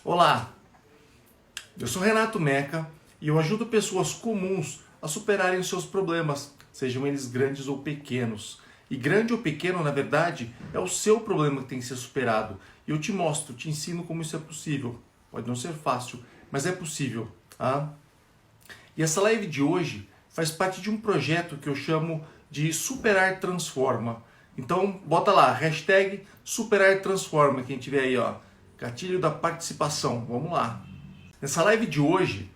Olá, eu sou Renato Meca e eu ajudo pessoas comuns a superarem os seus problemas, sejam eles grandes ou pequenos. E grande ou pequeno, na verdade, é o seu problema que tem que ser superado. E eu te mostro, te ensino como isso é possível. Pode não ser fácil, mas é possível. Tá? E essa live de hoje faz parte de um projeto que eu chamo de Superar Transforma. Então, bota lá, hashtag Superar Transforma, quem tiver aí, ó. Gatilho da participação. Vamos lá. Nessa live de hoje,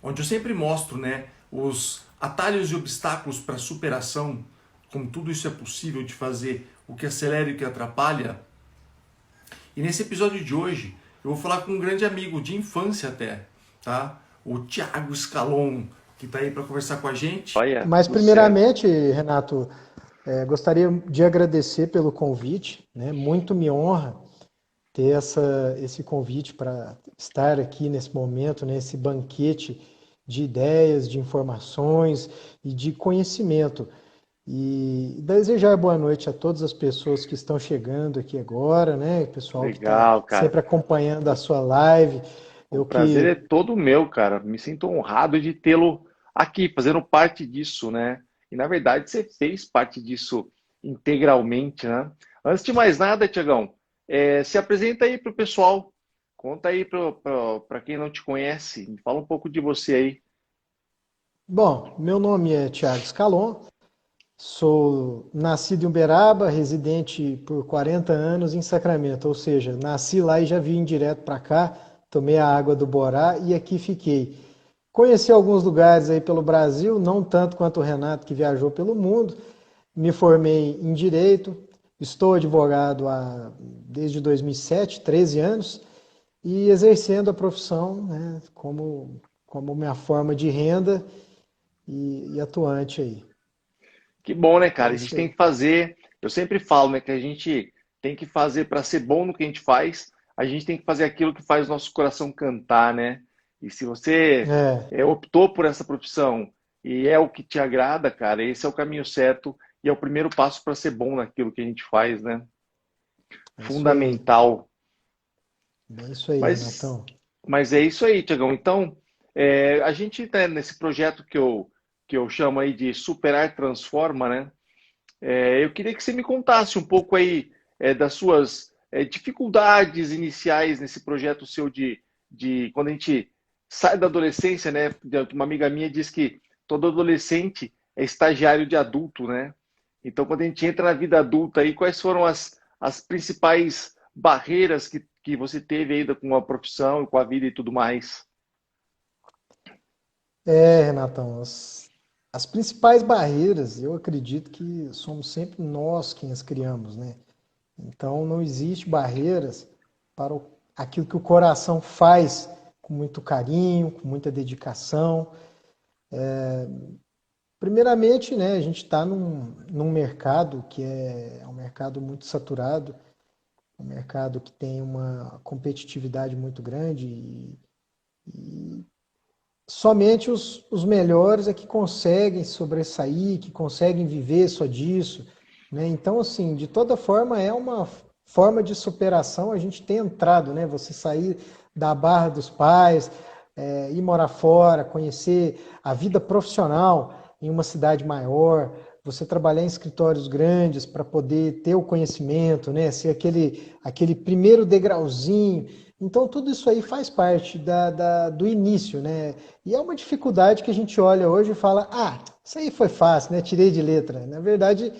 onde eu sempre mostro, né, os atalhos e obstáculos para superação, como tudo isso é possível de fazer, o que acelera e o que atrapalha. E nesse episódio de hoje, eu vou falar com um grande amigo de infância até, tá? O Thiago Scalon, que está aí para conversar com a gente. Olha, Mas tudo certo. primeiramente, Renato, gostaria de agradecer pelo convite, né? Muito me honra ter esse convite para estar aqui nesse momento, nesse banquete de ideias, de informações e de conhecimento. E desejar boa noite a todas as pessoas que estão chegando aqui agora, né? O pessoal que está Legal, cara. sempre acompanhando a sua live. O Eu prazer é que todo meu, cara. Me sinto honrado de tê-lo aqui, fazendo parte disso, né? E na verdade você fez parte disso integralmente, né? Antes de mais nada, Tiagão, se apresenta aí pro pessoal. Conta aí para quem não te conhece. Me fala um pouco de você aí. Bom, meu nome é Thiago Scalon. Sou nascido em Uberaba, residente por 40 anos em Sacramento, ou seja, nasci lá e já vim direto para cá, tomei a água do Borá e aqui fiquei. Conheci alguns lugares aí pelo Brasil, não tanto quanto o Renato que viajou pelo mundo. Me formei em Direito, estou advogado desde 2007, 13 anos, e exercendo a profissão, né, como minha forma de renda e atuante aí. Que bom, né, É cara? A gente isso tem aí. que fazer. Eu sempre falo, né, que a gente tem que fazer para ser bom no que a gente faz. A gente tem que fazer aquilo que faz o nosso coração cantar, né? E se você É, optou por essa profissão e é o que te agrada, cara, esse é o caminho certo e é o primeiro passo para ser bom naquilo que a gente faz, né? é isso aí. Fundamental. Bem isso aí, Mas, Renatão. mas é isso aí, Tiagão. Então, a gente tá nesse projeto que eu chamo aí de Superar Transforma, né? Eu queria que você me contasse um pouco aí das suas dificuldades iniciais nesse projeto seu de quando a gente sai da adolescência, né? Uma amiga minha diz que todo adolescente é estagiário de adulto, né? Então, quando a gente entra na vida adulta aí, quais foram as principais barreiras que você teve aí com a profissão, com a vida e tudo mais? Renatão, as principais barreiras, eu acredito que somos sempre nós quem as criamos, né? Então não existe barreiras para aquilo que o coração faz com muito carinho, com muita dedicação. Primeiramente, né, a gente está num mercado que é um mercado muito saturado, um mercado que tem uma competitividade muito grande e somente os melhores é que conseguem sobressair, que conseguem viver só disso, né? Então, assim, de toda forma, é uma forma de superação a gente ter entrado, né? Você sair da barra dos pais, ir morar fora, conhecer a vida profissional em uma cidade maior, você trabalhar em escritórios grandes para poder ter o conhecimento, né? Ser aquele primeiro degrauzinho. Então, tudo isso aí faz parte do início, né? E é uma dificuldade que a gente olha hoje e fala: ah, isso aí foi fácil, né? Tirei de letra. Na verdade,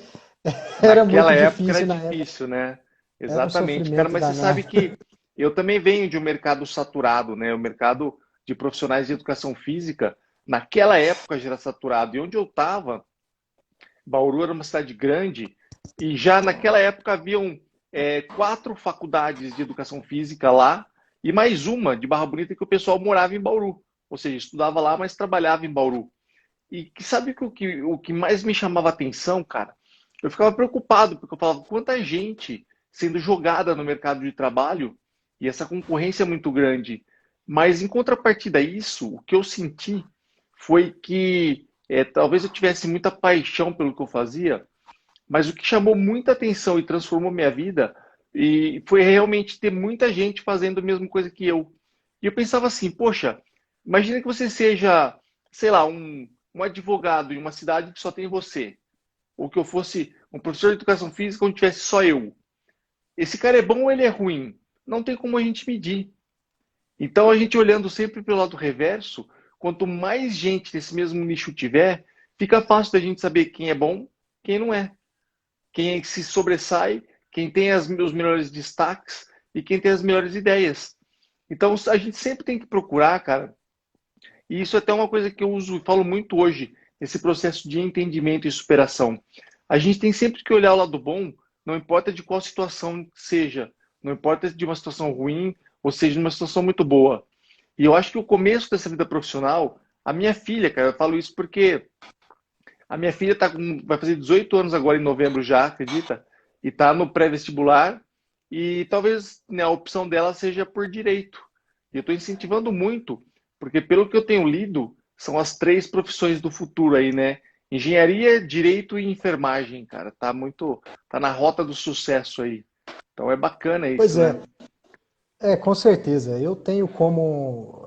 era Naquela muito época era difícil na época, difícil, né? era um Exatamente. Cara, sofrimento mas você sabe danado. que eu também venho de um mercado saturado, né? O mercado de profissionais de educação física, naquela época já era saturado. E onde eu estava, Bauru era uma cidade grande, e já naquela época haviam 4 faculdades de educação física lá, e mais uma de Barra Bonita que o pessoal morava em Bauru. Ou seja, estudava lá, mas trabalhava em Bauru. E sabe que o que mais me chamava atenção, cara? Eu ficava preocupado, porque eu falava, quanta gente sendo jogada no mercado de trabalho e essa concorrência é muito grande. Mas em contrapartida a isso, o que eu senti foi que talvez eu tivesse muita paixão pelo que eu fazia, mas o que chamou muita atenção e transformou minha vida E foi realmente ter muita gente fazendo a mesma coisa que eu. E eu pensava assim, poxa, imagina que você seja, sei lá, um advogado em uma cidade que só tem você. Ou que eu fosse um professor de educação física onde tivesse só eu. Esse cara é bom ou ele é ruim? Não tem como a gente medir. Então, a gente olhando sempre pelo lado reverso, quanto mais gente nesse mesmo nicho tiver, fica fácil da gente saber quem é bom, quem não é. Quem é que se sobressai, quem tem os melhores destaques e quem tem as melhores ideias. Então, a gente sempre tem que procurar, cara, e isso é até uma coisa que eu uso e falo muito hoje, nesse processo de entendimento e superação. A gente tem sempre que olhar o lado bom, não importa de qual situação seja, não importa de uma situação ruim ou seja de uma situação muito boa. E eu acho que o começo dessa vida profissional, a minha filha, cara, eu falo isso porque a minha filha vai fazer 18 anos agora em novembro já, acredita? E está no pré-vestibular e talvez, né, a opção dela seja por direito. E eu estou incentivando muito, porque pelo que eu tenho lido, são as três profissões do futuro aí, né? Engenharia, direito e enfermagem, cara. Tá na rota do sucesso aí. Então é bacana Pois isso, né? é, com certeza. Eu tenho como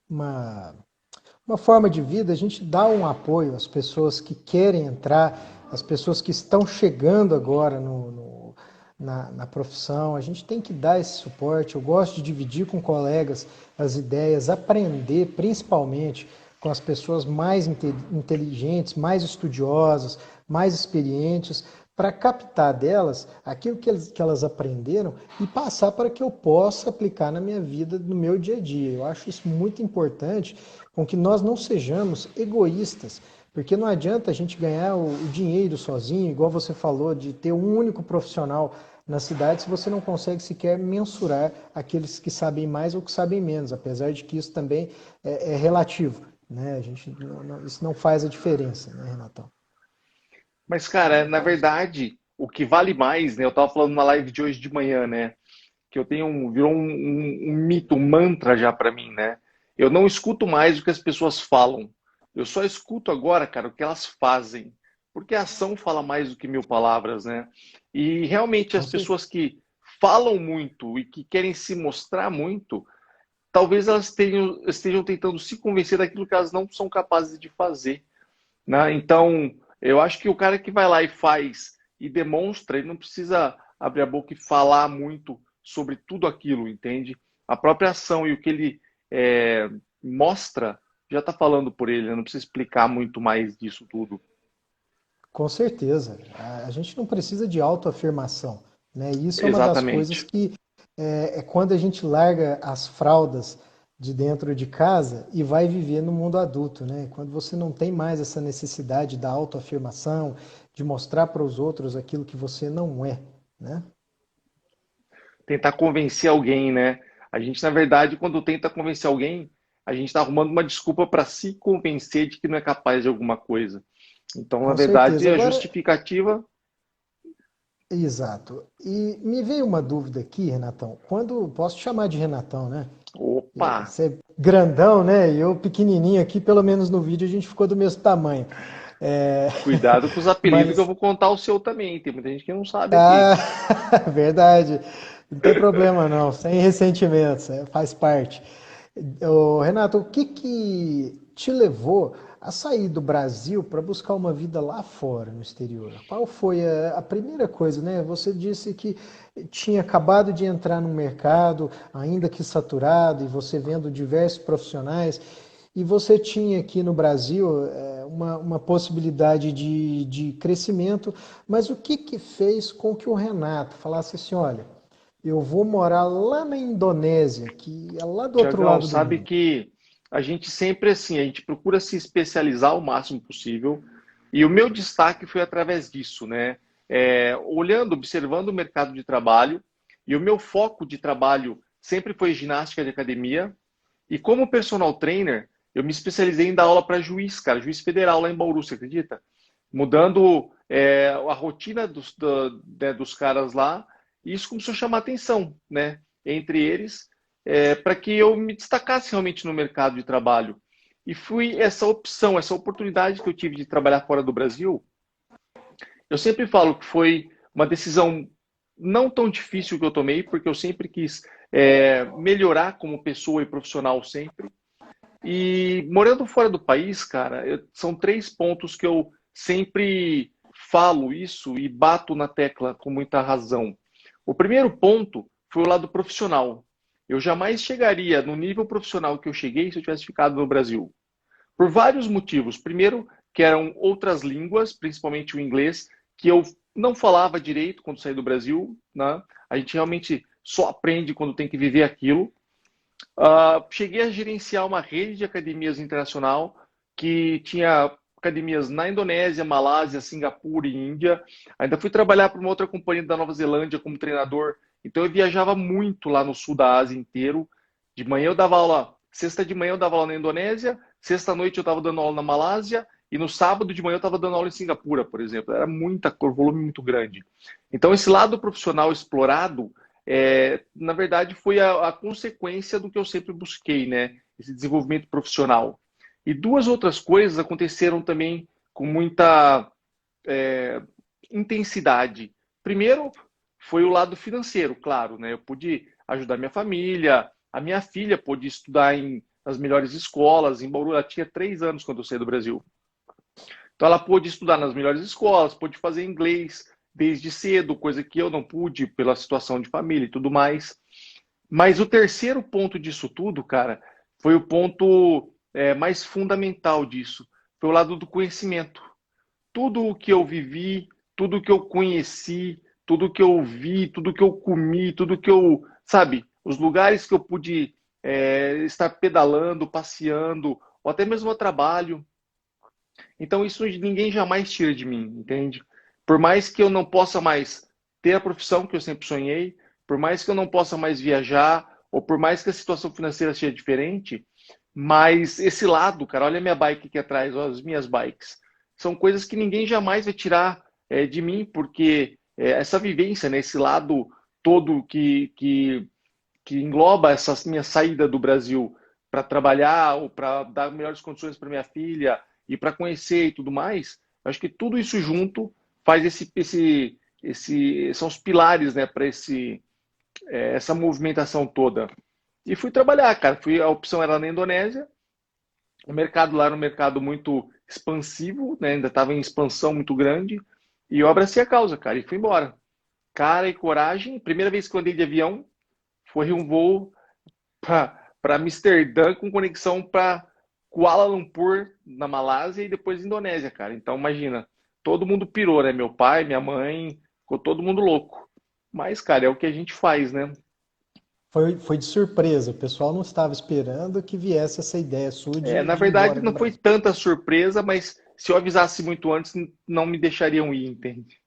uma forma de vida a gente dar um apoio às pessoas que querem entrar, às pessoas que estão chegando agora na profissão. A gente tem que dar esse suporte. Eu gosto de dividir com colegas as ideias, aprender principalmente com as pessoas mais inteligentes, mais estudiosas, mais experientes, para captar delas aquilo que elas aprenderam e passar para que eu possa aplicar na minha vida, no meu dia a dia. Eu acho isso muito importante, com que nós não sejamos egoístas, porque não adianta a gente ganhar o dinheiro sozinho, igual você falou, de ter um único profissional na cidade, se você não consegue sequer mensurar aqueles que sabem mais ou que sabem menos, apesar de que isso também é relativo, né? Isso não faz a diferença, né, Renatão? Mas, cara, na verdade, o que vale mais, né? Eu tava falando na live de hoje de manhã, né? Que eu tenho virou um mito, um mantra já para mim, né? Eu não escuto mais o que as pessoas falam. Eu só escuto agora, cara, o que elas fazem. Porque a ação fala mais do que mil palavras, né? E realmente Com as certeza. pessoas que falam muito e que querem se mostrar muito, talvez elas estejam tentando se convencer daquilo que elas não são capazes de fazer, né? Então, eu acho que o cara que vai lá e faz e demonstra, ele não precisa abrir a boca e falar muito sobre tudo aquilo, entende? A própria ação e o que ele mostra já está falando por ele, né? Não precisa explicar muito mais disso tudo. Com certeza. A gente não precisa de autoafirmação, né? E isso é uma das coisas Exatamente. que é quando a gente larga as fraldas de dentro de casa e vai viver no mundo adulto, né? Quando você não tem mais essa necessidade da autoafirmação, de mostrar para os outros aquilo que você não é, né? Tentar convencer alguém, né? A gente, na verdade, quando tenta convencer alguém, a gente está arrumando uma desculpa para se convencer de que não é capaz de alguma coisa. Então, na Com verdade, certeza. a Agora, justificativa. exato. E me veio uma dúvida aqui, Renatão. Quando posso te chamar de Renatão, né? Opa! Você é grandão, né? E eu pequenininho aqui, pelo menos no vídeo a gente ficou do mesmo tamanho. É, Cuidado com os apelidos que eu mas, vou contar o seu também. Tem muita gente que não sabe aqui. verdade, não tem problema não, sem ressentimentos, faz parte. Ô, Renato, o que que te levou a sair do Brasil para buscar uma vida lá fora, no exterior? Qual foi a primeira coisa, né? Você disse que tinha acabado de entrar no mercado, ainda que saturado, e você vendo diversos profissionais, e você tinha aqui no Brasil uma possibilidade de crescimento, mas o que que fez com que o Renato falasse assim, olha, eu vou morar lá na Indonésia, que é lá do outro Tiagão, lado do sabe mundo. que a gente sempre assim, a gente procura se especializar o máximo possível. E o meu destaque foi através disso, né? Olhando, observando o mercado de trabalho. E o meu foco de trabalho sempre foi ginástica de academia. E como personal trainer, eu me especializei em dar aula para juiz, cara, juiz federal lá em Bauru, você acredita? Mudando a rotina dos caras lá, e isso começou a chamar atenção, né? Entre eles, para que eu me destacasse realmente no mercado de trabalho. E fui essa opção, essa oportunidade que eu tive de trabalhar fora do Brasil, eu sempre falo que foi uma decisão não tão difícil que eu tomei, porque eu sempre quis melhorar como pessoa e profissional sempre. E morando fora do país, cara, são 3 pontos que eu sempre falo isso e bato na tecla com muita razão. O primeiro ponto foi o lado profissional. Eu jamais chegaria no nível profissional que eu cheguei se eu tivesse ficado no Brasil. Por vários motivos. Primeiro, que eram outras línguas, principalmente o inglês, que eu não falava direito quando saí do Brasil, né? A gente realmente só aprende quando tem que viver aquilo. Cheguei a gerenciar uma rede de academias internacional que tinha academias na Indonésia, Malásia, Singapura e Índia. Ainda fui trabalhar para uma outra companhia da Nova Zelândia como treinador. Então eu viajava muito lá no sul da Ásia inteiro. De manhã eu dava aula, sexta de manhã eu dava aula na Indonésia, sexta noite eu estava dando aula na Malásia e no sábado de manhã eu estava dando aula em Singapura, por exemplo. Era volume muito grande. Então esse lado profissional explorado na verdade, foi a consequência do que eu sempre busquei, né? Esse desenvolvimento profissional. E duas outras coisas aconteceram também com muita intensidade. Primeiro, foi o lado financeiro, claro, né? Eu pude ajudar minha família, a minha filha pôde estudar nas melhores escolas. Em Bauru, ela tinha 3 anos quando eu saí do Brasil. Então, ela pôde estudar nas melhores escolas, pôde fazer inglês desde cedo, coisa que eu não pude pela situação de família e tudo mais. Mas o terceiro ponto disso tudo, cara, foi o ponto mais fundamental disso. Foi o lado do conhecimento. Tudo o que eu vivi, tudo o que eu conheci, tudo o que eu vi, tudo o que eu comi, tudo que eu, sabe, os lugares que eu pude estar pedalando, passeando, ou até mesmo a trabalho. Então isso ninguém jamais tira de mim, entende? Por mais que eu não possa mais ter a profissão que eu sempre sonhei, por mais que eu não possa mais viajar, ou por mais que a situação financeira seja diferente, mas esse lado, cara, olha a minha bike aqui atrás, olha as minhas bikes. São coisas que ninguém jamais vai tirar de mim, porque essa vivência, né, esse lado todo que engloba essa minha saída do Brasil para trabalhar ou para dar melhores condições para minha filha e para conhecer e tudo mais, acho que tudo isso junto faz são os pilares, né, para essa movimentação toda. E fui trabalhar, cara. A opção era na Indonésia. O mercado lá era um mercado muito expansivo, né? Ainda estava em expansão muito grande. E eu abracei a causa, cara, e fui embora. Cara e coragem. Primeira vez que eu andei de avião foi um voo para Amsterdã com conexão para Kuala Lumpur, na Malásia, e depois Indonésia, cara. Então, imagina, todo mundo pirou, né? Meu pai, minha mãe, ficou todo mundo louco. Mas, cara, é o que a gente faz, né? Foi de surpresa, o pessoal não estava esperando que viesse essa ideia sua Na de ir verdade, embora do não foi Brasil. tanta surpresa, mas se eu avisasse muito antes, não me deixariam ir, entende?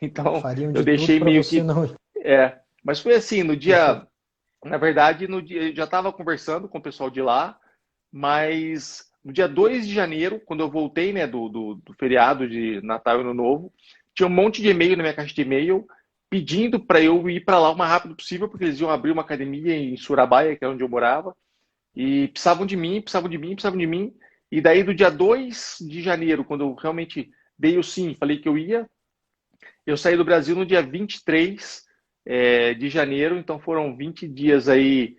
Então, Fariam eu de tudo deixei para meio você que. não ir. Mas foi assim, no Deixa eu- dia. Na verdade, no dia, eu já estava conversando com o pessoal de lá, mas no dia 2 de janeiro, quando eu voltei, né, do feriado de Natal e Ano Novo, tinha um monte de e-mail na minha caixa de e-mail pedindo para eu ir para lá o mais rápido possível, porque eles iam abrir uma academia em Surabaya, que é onde eu morava, e precisavam de mim, precisavam de mim, precisavam de mim. E daí, do dia 2 de janeiro, quando eu realmente dei o sim, falei que eu ia, eu saí do Brasil no dia 23 de janeiro, então foram 20 dias aí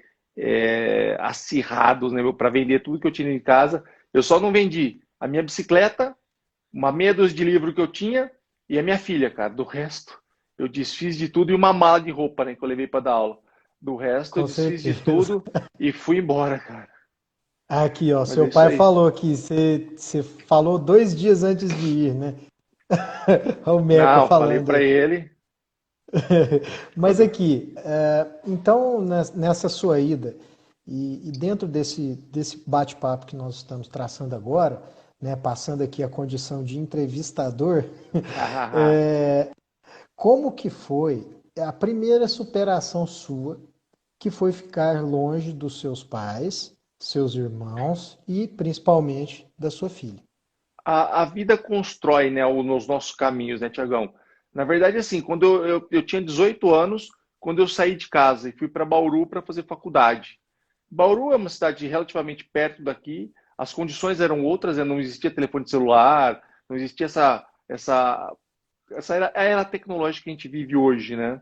acirrados, né, para vender tudo que eu tinha em casa. Eu só não vendi a minha bicicleta, uma meia dúzia de livro que eu tinha e a minha filha, cara. Do resto, eu desfiz de tudo e uma mala de roupa, né, que eu levei para dar aula. Do resto, eu Com desfiz de certeza. tudo e fui embora, cara. Aqui, ó, Mas é seu isso pai aí. falou que você falou 2 dias antes de ir, né? Olha o Meca Não, falei falando para aí. ele. Mas aqui, então nessa sua ida e dentro desse bate-papo que nós estamos traçando agora, né, passando aqui a condição de entrevistador, é, como que foi a primeira superação sua, que foi ficar longe dos seus pais, seus irmãos e principalmente da sua filha? A vida constrói, né, os nossos caminhos, né, Tiagão? Na verdade, assim, quando eu tinha 18 anos, quando eu saí de casa e fui para Bauru para fazer faculdade. Bauru é uma cidade relativamente perto daqui, as condições eram outras, né? Não existia telefone celular, não existia essa essa era a era tecnológica que a gente vive hoje, né?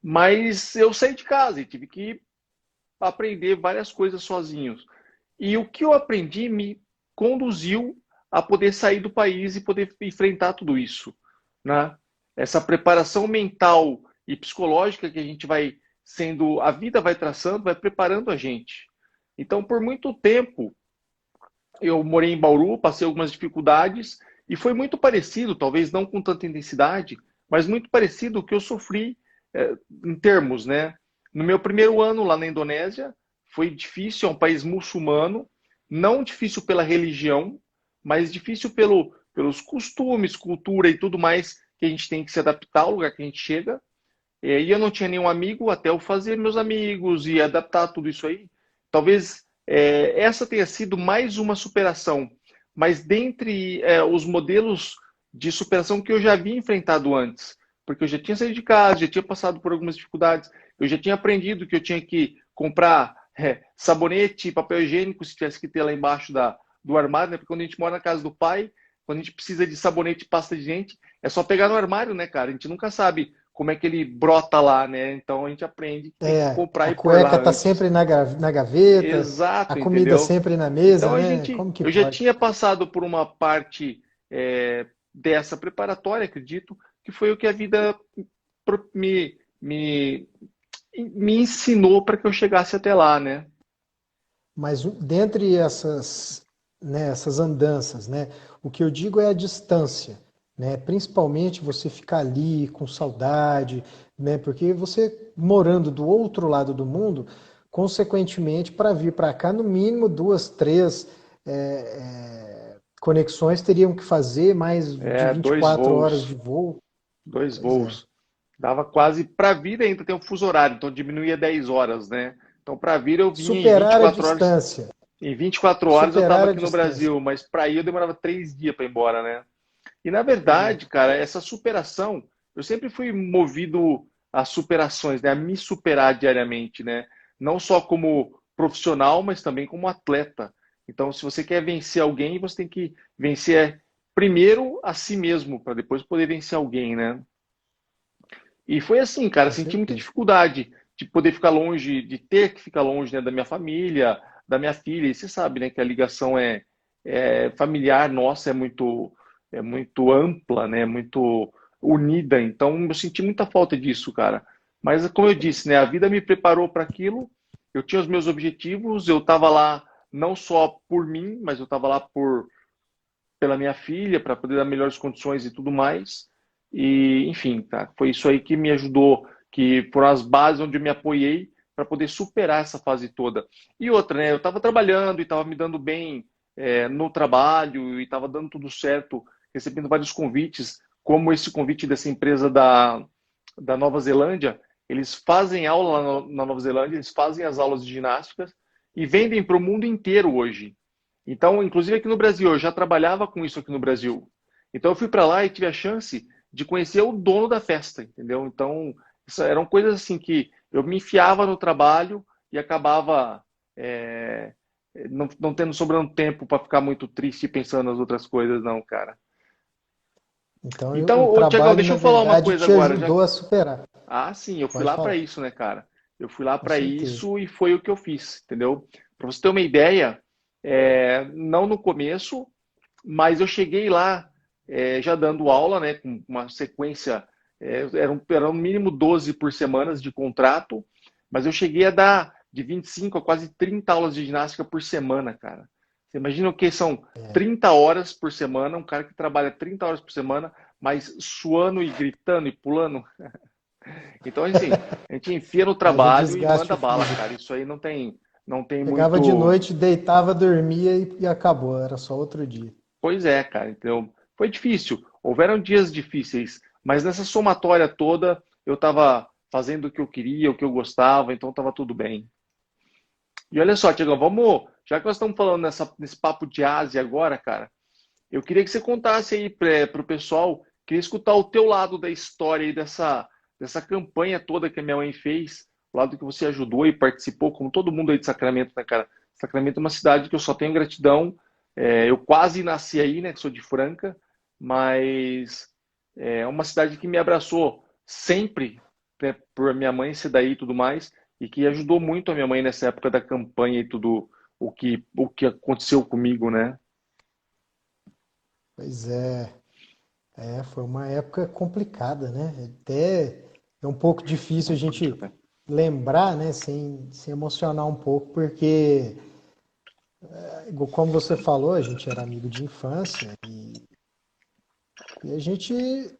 Mas eu saí de casa e tive que aprender várias coisas sozinhos. E o que eu aprendi me conduziu a poder sair do país e poder enfrentar tudo isso, né? Essa preparação mental e psicológica que a gente vai sendo, a vida vai traçando, vai preparando a gente. Então, por muito tempo, eu morei em Bauru, passei algumas dificuldades e foi muito parecido, talvez não com tanta intensidade, mas muito parecido o que eu sofri em termos, né? No meu primeiro ano lá na Indonésia, foi difícil, é um país muçulmano, não difícil pela religião, mas difícil pelos costumes, cultura e tudo mais que a gente tem que se adaptar ao lugar que a gente chega. E eu não tinha nenhum amigo até eu fazer meus amigos e adaptar tudo isso aí. Talvez essa tenha sido mais uma superação, mas dentre os modelos de superação que eu já havia enfrentado antes, porque eu já tinha saído de casa, já tinha passado por algumas dificuldades, eu já tinha aprendido que eu tinha que comprar sabonete, papel higiênico, se tivesse que ter lá embaixo do armário, né? Porque quando a gente mora na casa do pai, quando a gente precisa de sabonete e pasta de dente, é só pegar no armário, né, cara? A gente nunca sabe como é que ele brota lá, né? Então a gente aprende que tem que comprar A e pôr lá cueca tá antes. sempre na gaveta, a Exato, comida entendeu? sempre na Então mesa, né? Como que eu já pode? tinha passado por uma parte dessa preparatória, acredito, que foi o que a vida me, me, me ensinou para que eu chegasse até lá, né? Mas dentre essas, né, essas andanças, né, o que eu digo é a distância, né? Principalmente você ficar ali com saudade, né? Porque você morando do outro lado do mundo, consequentemente, para vir para cá, no mínimo duas, três conexões teriam que fazer, mais de vinte e Dois quatro horas voos, de voo. dois Pois é. voos. Dava quase para vir ainda tem um fuso horário, então diminuía 10 horas, né? Então para vir eu vinha em Superar a 24 horas. distância. Em 24 horas eu estava Superar a aqui no distância. Brasil, mas para ir eu demorava 3 dias para ir embora, né? E na Pois é. verdade, cara, essa superação, eu sempre fui movido a superações, né? A me superar diariamente, né? Não só como profissional, mas também como atleta. Então, se você quer vencer alguém, você tem que vencer primeiro a si mesmo, para depois poder vencer alguém, né? E foi assim, cara, Com senti muita certeza. dificuldade de poder ficar longe, de ter que ficar longe, né, da minha família, da minha filha. E você sabe, né, que a ligação familiar nossa é muito ampla, né, muito unida. Então eu senti muita falta disso, cara. Mas como eu disse, né, a vida me preparou para aquilo. Eu tinha os meus objetivos, eu estava lá não só por mim, mas eu estava lá pela minha filha, para poder dar melhores condições e tudo mais. E, enfim, tá? Foi isso aí que me ajudou, que foram as bases onde eu me apoiei para poder superar essa fase toda. E outra, né? Eu estava trabalhando e estava me dando bem no trabalho e estava dando tudo certo, recebendo vários convites, como esse convite dessa empresa da Nova Zelândia. Eles fazem aula lá na Nova Zelândia, eles fazem as aulas de ginástica e vendem para o mundo inteiro hoje. Então, inclusive aqui no Brasil, eu já trabalhava com isso aqui no Brasil. Então, eu fui para lá e tive a chance de conhecer o dono da festa, entendeu? Então, isso eram coisas assim que eu me enfiava no trabalho e acabava não tendo sobrando tempo para ficar muito triste pensando nas outras coisas, não, cara. Então, Então, o ô, Tiagão, trabalho, deixa na eu falar uma verdade, coisa te agora. Já... ajudou a superar. Ah, sim, eu fui Pode lá para falar, isso, né, cara? Eu fui lá com para certeza. isso e foi o que eu fiz, entendeu? Para você ter uma ideia, não no começo, mas eu cheguei lá já dando aula, né, com uma sequência, eram no mínimo 12 por semana de contrato, mas eu cheguei a dar de 25 a quase 30 aulas de ginástica por semana, cara. Você imagina o que são É. 30 horas por semana, um cara que trabalha 30 horas por semana, mas suando e gritando e pulando. Então, assim, a gente enfia no Haja trabalho e desgaste manda bala, físico. cara. Isso aí não tem Chegava de muito. noite, deitava, dormia e acabou. Era só outro dia. Pois é, cara. Então, foi difícil. Houveram dias difíceis, mas nessa somatória toda, eu estava fazendo o que eu queria, o que eu gostava, então estava tudo bem. E olha só, Tiagão, já que nós estamos falando nesse papo de Ásia agora, cara, eu queria que você contasse aí para o pessoal, queria escutar o teu lado da história e dessa campanha toda que a minha mãe fez, o lado que você ajudou e participou, como todo mundo aí de Sacramento, né, cara? Sacramento é uma cidade que eu só tenho gratidão. Eu quase nasci aí, né, que sou de Franca, mas É uma cidade que me abraçou sempre, né, por minha mãe ser daí e tudo mais, e que ajudou muito a minha mãe nessa época da campanha e tudo o que aconteceu comigo, né? Pois é, foi uma época complicada, né? Até é um pouco difícil a Deixa gente eu ver. lembrar, né, sem se emocionar um pouco, porque, como você falou, a gente era amigo de infância e a gente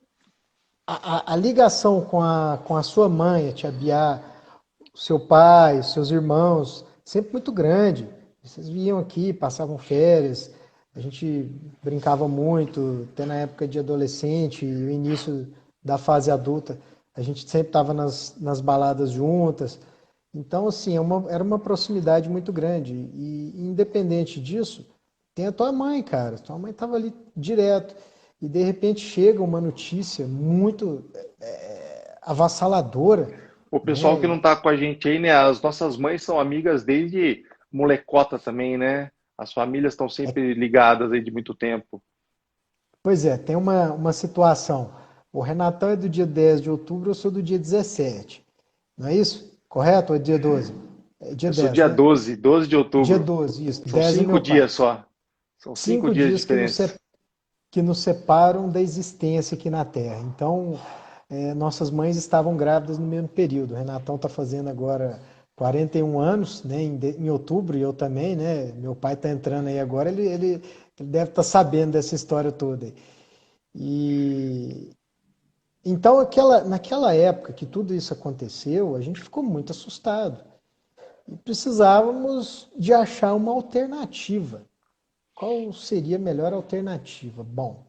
a ligação com a sua mãe, a tia Bia, o seu pai, os seus irmãos, sempre muito grande. Vocês vinham aqui, passavam férias, a gente brincava muito, até na época de adolescente e o início da fase adulta, a gente sempre estava nas baladas juntas. Então, assim, era uma proximidade muito grande. E independente disso, tem a tua mãe, cara. Tua mãe estava ali direto. E de repente chega uma notícia muito avassaladora, O pessoal que né? não tá com a gente aí, né? As nossas mães são amigas desde molecota também, né? As famílias estão sempre ligadas aí de muito tempo. Pois é, tem uma situação. O Renatão é do dia 10 de outubro, eu sou do dia 17. Não é isso? Correto? Ou é dia 12? É dia Eu sou 10, dia né? 12 de Dia outubro. 12, isso. São 10 é 5 meu pai. dias só. São cinco Cinco dias de dias diferença. que nos separam da existência aqui na Terra. Então, nossas mães estavam grávidas no mesmo período. O Renatão está fazendo agora 41 anos, né, em outubro, e eu também, né? Meu pai está entrando aí agora, ele deve estar sabendo dessa história toda. E então, naquela época que tudo isso aconteceu, a gente ficou muito assustado. E precisávamos de achar uma alternativa. Qual seria a melhor alternativa? Bom,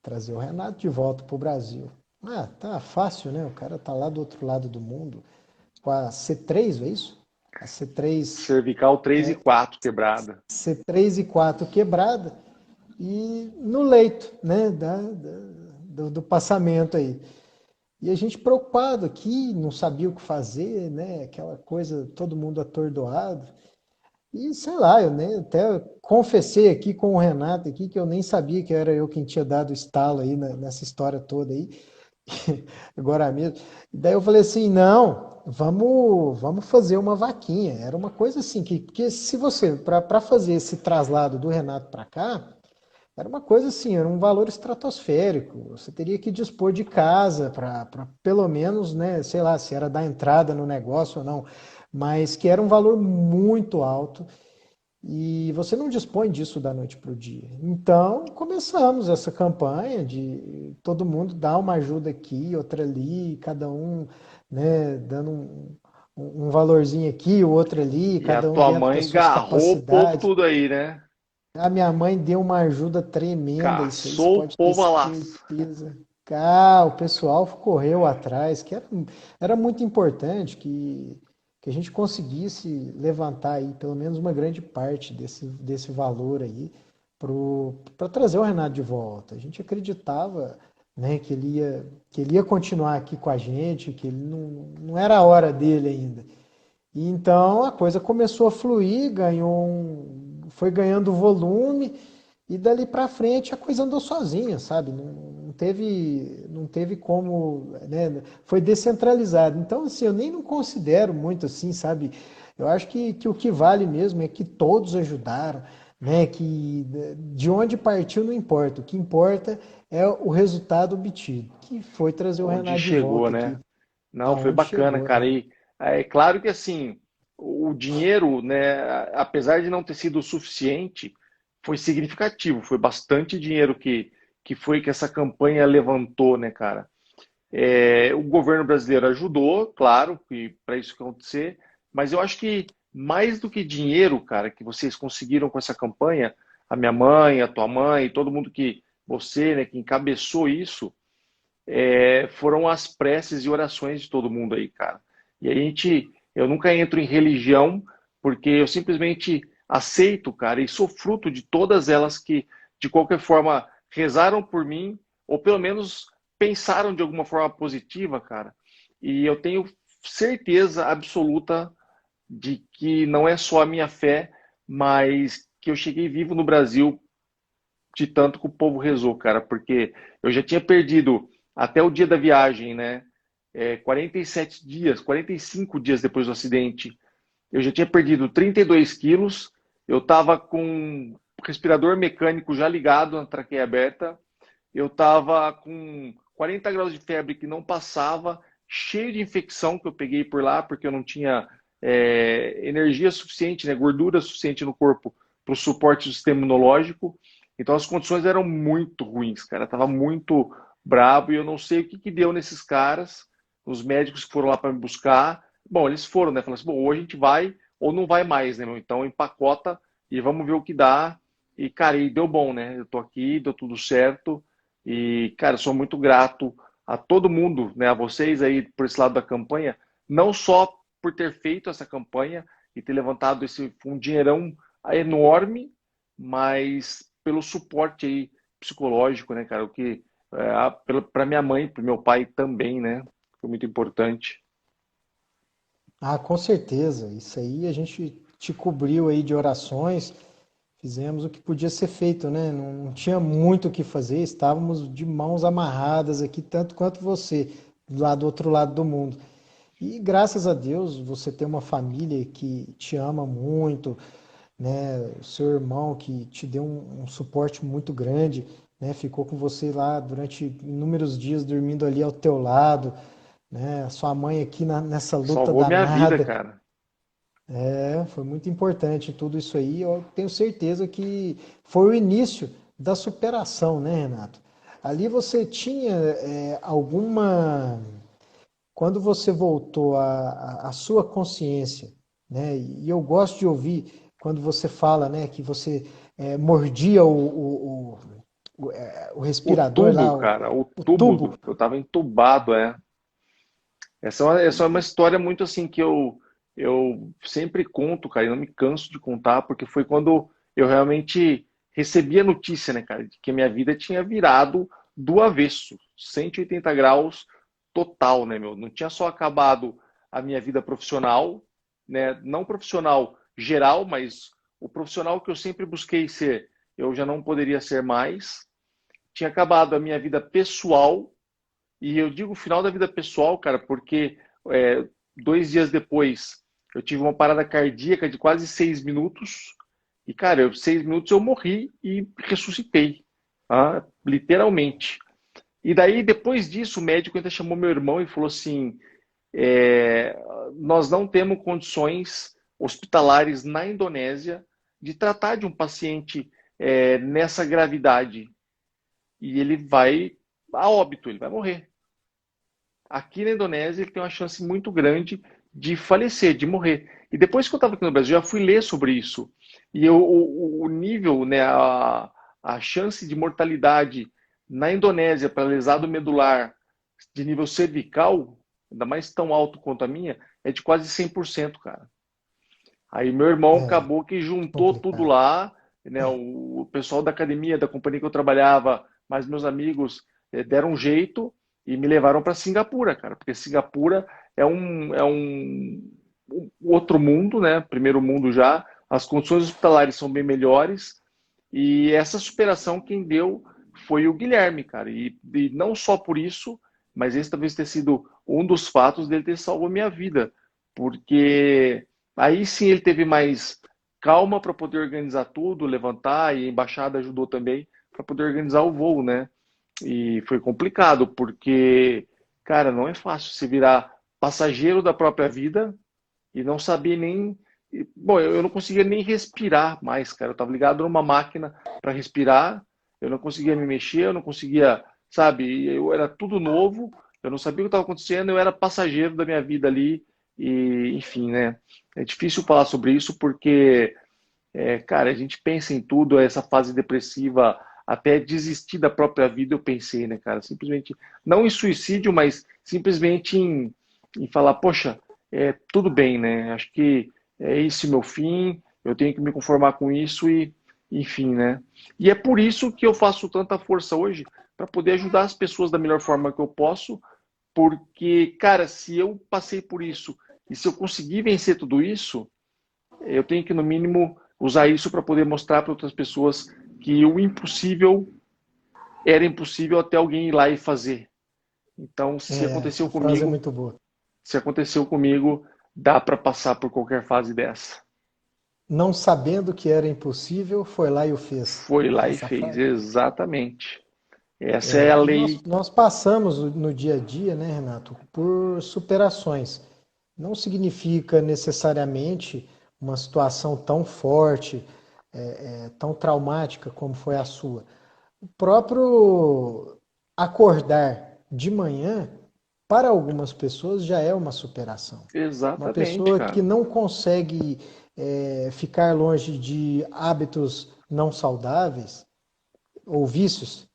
trazer o Renato de volta para o Brasil. Ah, tá fácil, né? O cara tá lá do outro lado do mundo. Com a C3, é isso? A C3, Cervical 3 e 4 quebrada. C3 e 4 quebrada e no leito, né? Do passamento aí. E a gente preocupado aqui, não sabia o que fazer, né? Aquela coisa, todo mundo atordoado. E sei lá, eu nem, até confessei aqui com o Renato aqui que eu nem sabia que era eu quem tinha dado o estalo aí nessa história toda aí, agora mesmo. E daí eu falei assim, não, vamos fazer uma vaquinha. Era uma coisa assim, porque se você, para fazer esse traslado do Renato para cá, era uma coisa assim, era um valor estratosférico. Você teria que dispor de casa para pelo menos, né, sei lá, se era dar entrada no negócio ou não, mas que era um valor muito alto e você não dispõe disso da noite para o dia. Então começamos essa campanha de todo mundo dar uma ajuda aqui, outra ali, cada um, né, dando um valorzinho aqui, o outro ali, E a cada um tua dentro das mãe suas garrou o povo capacidades. tudo aí, né? A minha mãe deu uma ajuda tremenda, isso aí você Caçou o pode ter povo a laço. certeza. Ah, o pessoal correu atrás, que era muito importante que a gente conseguisse levantar aí pelo menos uma grande parte desse valor aí para trazer o Renato de volta. A gente acreditava, né, que ele ia continuar aqui com a gente, que ele não era a hora dele ainda. E então a coisa começou a fluir, foi ganhando volume e dali para frente a coisa andou sozinha, sabe? Não teve como, né? Foi descentralizado. Então assim, eu nem não considero muito assim, sabe? Eu acho que o que vale mesmo é que todos ajudaram, né? Que de onde partiu não importa. O que importa é o resultado obtido, que foi trazer o Onde Renato de chegou, volta né? aqui, Não, foi aonde bacana, chegou, cara. né? E é claro que assim, o dinheiro, né, apesar de não ter sido o suficiente, foi significativo, foi bastante dinheiro que essa campanha levantou, né, cara? O governo brasileiro ajudou, claro, para isso acontecer, mas eu acho que mais do que dinheiro, cara, que vocês conseguiram com essa campanha, a minha mãe, a tua mãe, todo mundo que você, né, que encabeçou isso, foram as preces e orações de todo mundo aí, cara. E a gente, eu nunca entro em religião, porque eu simplesmente aceito, cara, e sou fruto de todas elas que, de qualquer forma, rezaram por mim, ou pelo menos pensaram de alguma forma positiva, cara. E eu tenho certeza absoluta de que não é só a minha fé, mas que eu cheguei vivo no Brasil de tanto que o povo rezou, cara, porque eu já tinha perdido até o dia da viagem, né? 47 dias, 45 dias depois do acidente, eu já tinha perdido 32 quilos, eu estava com o respirador mecânico já ligado na traqueia aberta, eu estava com 40 graus de febre que não passava, cheio de infecção que eu peguei por lá, porque eu não tinha energia suficiente, né, gordura suficiente no corpo para o suporte do sistema imunológico. Então as condições eram muito ruins, cara. Tava muito brabo e eu não sei o que deu nesses caras, os médicos que foram lá para me buscar. Bom, eles foram, né? Falaram assim, bom, ou a gente vai ou não vai mais, né, meu? Então empacota e vamos ver o que dá. E, cara, e deu bom, né? Eu tô aqui, deu tudo certo. E, cara, eu sou muito grato a todo mundo, né? A vocês aí por esse lado da campanha, não só por ter feito essa campanha e ter levantado um dinheirão enorme, mas pelo suporte aí psicológico, né, cara? O que para minha mãe, para meu pai também, né? Foi muito importante. Ah, com certeza. Isso aí a gente te cobriu aí de orações, fizemos o que podia ser feito, né? Não tinha muito o que fazer, estávamos de mãos amarradas aqui, tanto quanto você, lá do outro lado do mundo. E graças a Deus você tem uma família que te ama muito, né? O seu irmão que te deu um suporte muito grande, né? Ficou com você lá durante inúmeros dias dormindo ali ao teu lado, né? A sua mãe aqui nessa luta Salvou minha vida, danada. cara. Foi muito importante tudo isso aí. Eu tenho certeza que foi o início da superação, né, Renato? Ali você tinha alguma. Quando você voltou à sua consciência, né? E eu gosto de ouvir quando você fala, né, que você mordia o O respirador tubo, lá, cara, o o tubo, tubo. eu tava entubado, é. Essa é uma história muito assim que eu sempre conto, cara, e não me canso de contar, porque foi quando eu realmente recebi a notícia, né, cara, de que a minha vida tinha virado do avesso, 180 graus total, né, meu? Não tinha só acabado a minha vida profissional, né, não profissional geral, mas o profissional que eu sempre busquei ser, eu já não poderia ser mais. Tinha acabado a minha vida pessoal, e eu digo final da vida pessoal, cara, porque 2 dias depois eu tive uma parada cardíaca de quase 6 minutos. E, cara, 6 minutos eu morri e ressuscitei, tá? Literalmente. E daí, depois disso, o médico ainda chamou meu irmão e falou assim: é, nós não temos condições hospitalares na Indonésia de tratar de um paciente nessa gravidade. E ele vai a óbito, ele vai morrer. Aqui na Indonésia ele tem uma chance muito grande de falecer, de morrer. E depois que eu estava aqui no Brasil, eu já fui ler sobre isso. E o nível, né, a chance de mortalidade na Indonésia para lesado medular de nível cervical, ainda mais tão alto quanto a minha, é de quase 100%, cara. Aí meu irmão É acabou que juntou tudo complicado. lá, né, o pessoal da academia, da companhia que eu trabalhava, mais meus amigos deram um jeito e me levaram para Singapura, cara, porque Singapura é um outro mundo, né? Primeiro mundo já, as condições hospitalares são bem melhores e essa superação quem deu foi o Guilherme, cara, e não só por isso, mas esse talvez tenha sido um dos fatos dele ter salvo a minha vida, porque aí sim ele teve mais calma para poder organizar tudo, levantar, e a embaixada ajudou também para poder organizar o voo, né? E foi complicado, porque, cara, não é fácil se virar passageiro da própria vida e não saber nem. Bom, eu não conseguia nem respirar mais, cara. Eu estava ligado numa máquina para respirar, eu não conseguia me mexer, eu não conseguia, sabe? Eu era tudo novo, eu não sabia o que estava acontecendo, eu era passageiro da minha vida ali, e enfim, né? É difícil falar sobre isso porque cara, a gente pensa em tudo, essa fase depressiva, até desistir da própria vida, eu pensei, né, cara? Simplesmente, não em suicídio, mas simplesmente em falar, poxa, tudo bem, né? Acho que é esse meu fim, eu tenho que me conformar com isso e, enfim, né? E é por isso que eu faço tanta força hoje, para poder ajudar as pessoas da melhor forma que eu posso, porque, cara, se eu passei por isso e se eu conseguir vencer tudo isso, eu tenho que, no mínimo, usar isso para poder mostrar para outras pessoas que o impossível era impossível até alguém ir lá e fazer. Então, se aconteceu Essa frase é comigo, muito boa. se aconteceu comigo, dá para passar por qualquer fase dessa. Não sabendo que era impossível, foi lá e o fez. Foi lá e Essa fez, frase. exatamente. Essa é a E nós, lei. nós passamos no dia a dia, né, Renato, por superações. Não significa necessariamente uma situação tão forte, tão traumática como foi a sua. O próprio acordar de manhã, para algumas pessoas, já é uma superação. Uma Exatamente, pessoa que cara. não consegue ficar longe de hábitos não saudáveis ou vícios,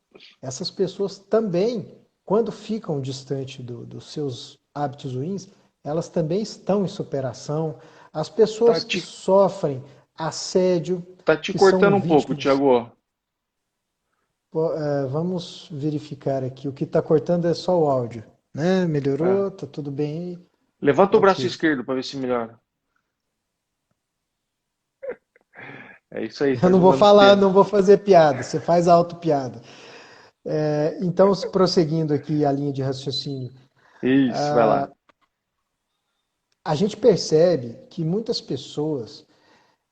essas pessoas também, quando ficam distante dos seus hábitos ruins, elas também estão em superação. As Tá pessoas que te, sofrem assédio, tá te que são cortando um pouco, vítimas. Thiago. Vamos verificar aqui. O que está cortando é só o áudio, né? É. Melhorou? Tá tudo bem aí? Levanta o braço Ok. esquerdo para ver se melhora. É isso aí, Eu tá não vou juntando os falar, não dedos. vou fazer piada. Você faz auto-piada. Então, prosseguindo aqui a linha de raciocínio, Isso, vai lá. a gente percebe que muitas pessoas,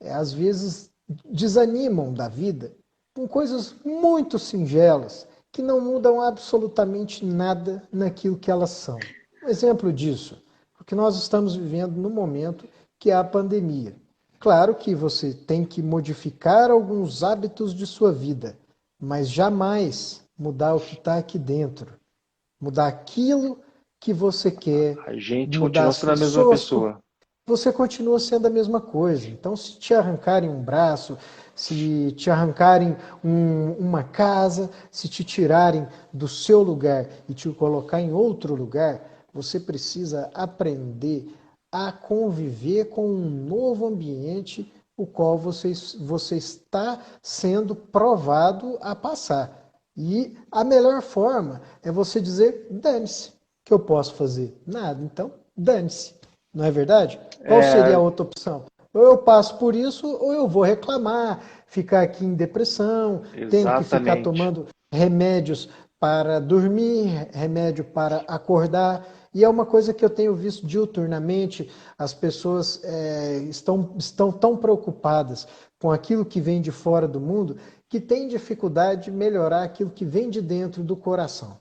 às vezes, desanimam da vida com coisas muito singelas, que não mudam absolutamente nada naquilo que elas são. Um exemplo disso, porque nós estamos vivendo no momento que é a pandemia. Claro que você tem que modificar alguns hábitos de sua vida, mas jamais mudar o que está aqui dentro. Mudar aquilo que você quer, A gente mudar continua as sendo a mesma pessoas, pessoa. você continua sendo a mesma coisa. Então, se te arrancarem um braço, se te arrancarem uma casa, se te tirarem do seu lugar e te colocar em outro lugar, você precisa aprender a conviver com um novo ambiente, o qual você está sendo provado a passar. E a melhor forma é você dizer: dane-se, que eu posso fazer? Nada, então dane-se. Não é verdade? Qual seria a É, outra opção? Ou eu passo por isso, ou eu vou reclamar, ficar aqui em depressão, tendo que ficar exatamente. tomando remédios para dormir, remédio para acordar. E é uma coisa que eu tenho visto diuturnamente, as pessoas estão tão preocupadas com aquilo que vem de fora do mundo, que têm dificuldade de melhorar aquilo que vem de dentro do coração.